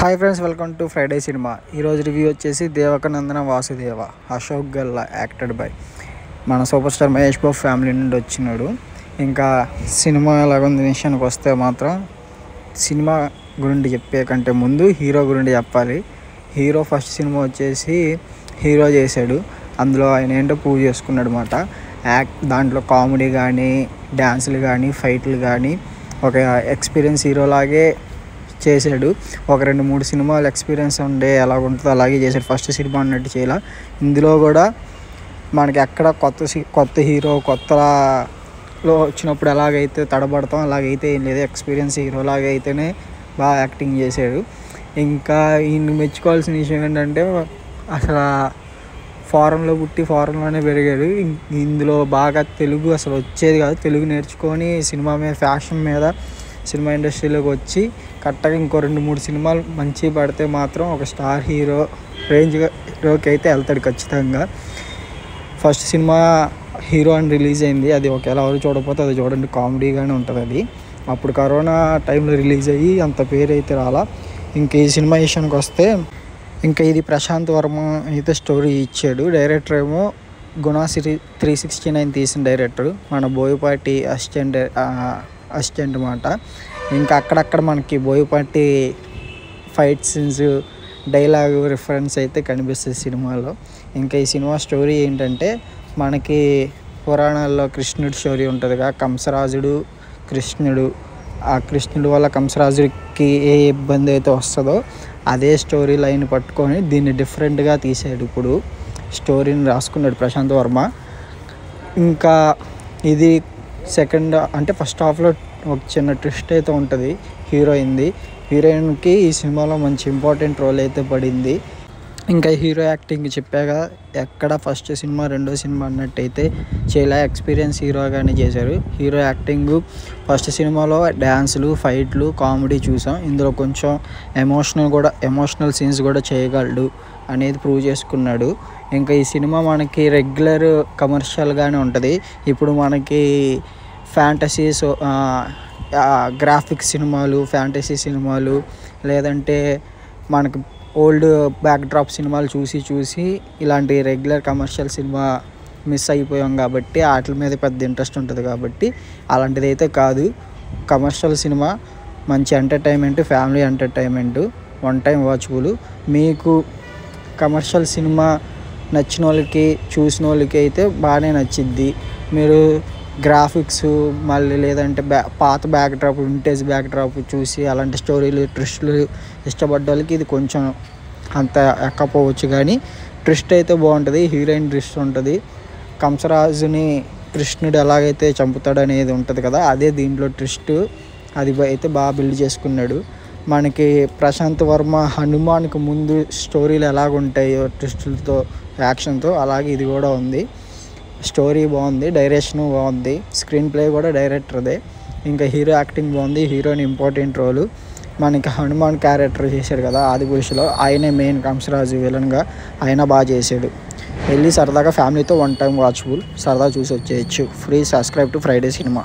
Hi friends, welcome to Friday cinema. ఈరోజు review వచ్చేసి దేవకనందన Vasudeva, Ashok Galla acted by మన super star Mahesh Babu family నుండి వచ్చినాడు. ఇంకా సినిమా ఎలాగుంది విషయానికి వస్తే మాత్రం సినిమా గురించి చెప్పే కంటే ముందు హీరో గురించి చెప్పాలి. హీరో ఫస్ట్ సినిమా వచ్చేసి హీరో చేశాడు. అందులో ఆయన ఏంటో ప్రూవ్ చేసుకున్నాడు అన్నమాట. దాంట్లో కామెడీ కానీ, డ్యాన్సులు కానీ, ఫైట్లు కానీ ఒక ఎక్స్పీరియన్స్ హీరోలాగే చేశాడు. ఒక 2-3 సినిమాలు ఎక్స్పీరియన్స్ ఉండే ఎలా ఉంటుందో అలాగే చేశాడు. ఫస్ట్ సినిమా అన్నట్టు చేయాల. ఇందులో కూడా మనకి ఎక్కడ కొత్త హీరో కొత్తలో వచ్చినప్పుడు ఎలాగైతే తడబడతాం అలాగైతే ఏం లేదు. ఎక్స్పీరియన్స్ హీరోలాగా అయితేనే బాగా యాక్టింగ్ చేశాడు. ఇంకా ఈయన మెచ్చుకోవాల్సిన విషయం ఏంటంటే అసలు ఫారెన్లో పుట్టి ఫారెన్లోనే పెరిగాడు. ఇందులో బాగా తెలుగు అసలు వచ్చేది కాదు. తెలుగు నేర్చుకొని సినిమా మీద, ఫ్యాషన్ మీద, సినిమా ఇండస్ట్రీలోకి వచ్చి కరెక్ట్గా ఇంకో 2-3 సినిమాలు మంచి పడితే మాత్రం ఒక స్టార్ హీరోకి అయితే వెళ్తాడు ఖచ్చితంగా. ఫస్ట్ సినిమా హీరో అని రిలీజ్ అయింది. అది ఒకవేళ ఎవరు చూడకపోతే అది చూడండి, కామెడీగానే ఉంటుంది. అది అప్పుడు కరోనా టైంలో రిలీజ్ అయ్యి అంత పేరు అయితే రాలా. ఇంక ఈ సినిమా విషయానికి వస్తే ఇంకా ఇది ప్రశాంత్ వర్మ అయితే స్టోరీ ఇచ్చాడు. డైరెక్టర్ ఏమో గుణశ్రీ 369 తీసిన డైరెక్టర్, మన బోయపాటి అసిస్టెంట్ అన్నమాట. ఇంకా అక్కడక్కడ మనకి Boyapati fight scenes, dialogue reference అయితే కనిపిస్తుంది సినిమాలో. ఇంకా ఈ సినిమా స్టోరీ ఏంటంటే మనకి పురాణాల్లో కృష్ణుడి స్టోరీ ఉంటుందిగా, కంసరాజుడు కృష్ణుడు. ఆ కృష్ణుడు వల్ల కంసరాజుడికి ఏ ఇబ్బంది అయితే వస్తుందో అదే స్టోరీ లైన్ పట్టుకొని దీన్ని డిఫరెంట్గా తీసాడు. ఇప్పుడు స్టోరీని రాసుకున్నాడు ప్రశాంత్ వర్మ. ఇంకా ఇది సెకండ్ అంటే ఫస్ట్ హాఫ్లో ఒక చిన్న ట్విస్ట్ అయితే ఉంటుంది. హీరోయిన్కి ఈ సినిమాలో మంచి ఇంపార్టెంట్ రోల్ అయితే పడింది. ఇంకా హీరో యాక్టింగ్ చెప్పాక ఎక్కడ ఫస్ట్ సినిమా రెండో సినిమా అన్నట్టయితే చాలా ఎక్స్పీరియన్స్ హీరోగానే చేశారు. హీరో యాక్టింగ్ ఫస్ట్ సినిమాలో డ్యాన్సులు, ఫైట్లు, కామెడీ చూసాం. ఇందులో కొంచెం ఎమోషనల్ సీన్స్ కూడా చేయగలడు అనేది ప్రూవ్ చేసుకున్నాడు. ఇంకా ఈ సినిమా మనకి రెగ్యులర్ కమర్షియల్గానే ఉంటుంది. ఇప్పుడు మనకి ఫ్యాంటసీస్, గ్రాఫిక్స్ సినిమాలు, ఫ్యాంటసీ సినిమాలు, లేదంటే మనకు ఓల్డ్ బ్యాక్డ్రాప్ సినిమాలు చూసి ఇలాంటి రెగ్యులర్ కమర్షియల్ సినిమా మిస్ అయిపోయాం కాబట్టి వాటి మీద పెద్ద ఇంట్రెస్ట్ ఉంటుంది. కాబట్టి అలాంటిది అయితే కాదు. కమర్షియల్ సినిమా మంచి entertainment, family entertainment, one time watchable. మీకు కమర్షియల్ సినిమా నచ్చిన వాళ్ళకి, చూసిన వాళ్ళకి అయితే బాగానే నచ్చిద్ది. మీరు గ్రాఫిక్స్ మళ్ళీ లేదంటే పాత బ్యాక్డ్రాప్, వింటేజ్ బ్యాక్డ్రాప్ చూసి అలాంటి స్టోరీలు, ట్విస్టులు ఇష్టపడ్డ వాళ్ళకి ఇది కొంచెం అంత ఎక్కపోవచ్చు. కానీ ట్విస్ట్ అయితే బాగుంటుంది. హీరోయిన్ ట్విస్ట్ ఉంటుంది. కంసరాజుని కృష్ణుడు ఎలాగైతే చంపుతాడు అనేది ఉంటుంది కదా, అదే దీంట్లో ట్విస్ట్. అది అయితే బాగా బిల్డ్ చేసుకున్నాడు. మనకి ప్రశాంత్ వర్మ హనుమాన్కి ముందు స్టోరీలు ఎలాగుంటాయో ట్విస్టులతో, యాక్షన్తో, అలాగే ఇది కూడా ఉంది. స్టోరీ బాగుంది, డైరెక్షన్ బాగుంది, స్క్రీన్ ప్లే కూడా డైరెక్టర్దే. ఇంకా హీరో యాక్టింగ్ బాగుంది. హీరోయిన్ ఇంపార్టెంట్ రోలు. మనకి హనుమాన్ క్యారెక్టర్ చేశాడు కదా ఆదిపురుషులో, ఆయనే మెయిన్ కంసరాజు విలన్గా, ఆయన బాగా చేశాడు. వెళ్ళి సరదాగా ఫ్యామిలీతో వన్ టైం వాచబుల్, సరదా చూసి వచ్చేయచ్చు. Please subscribe to Friday cinema.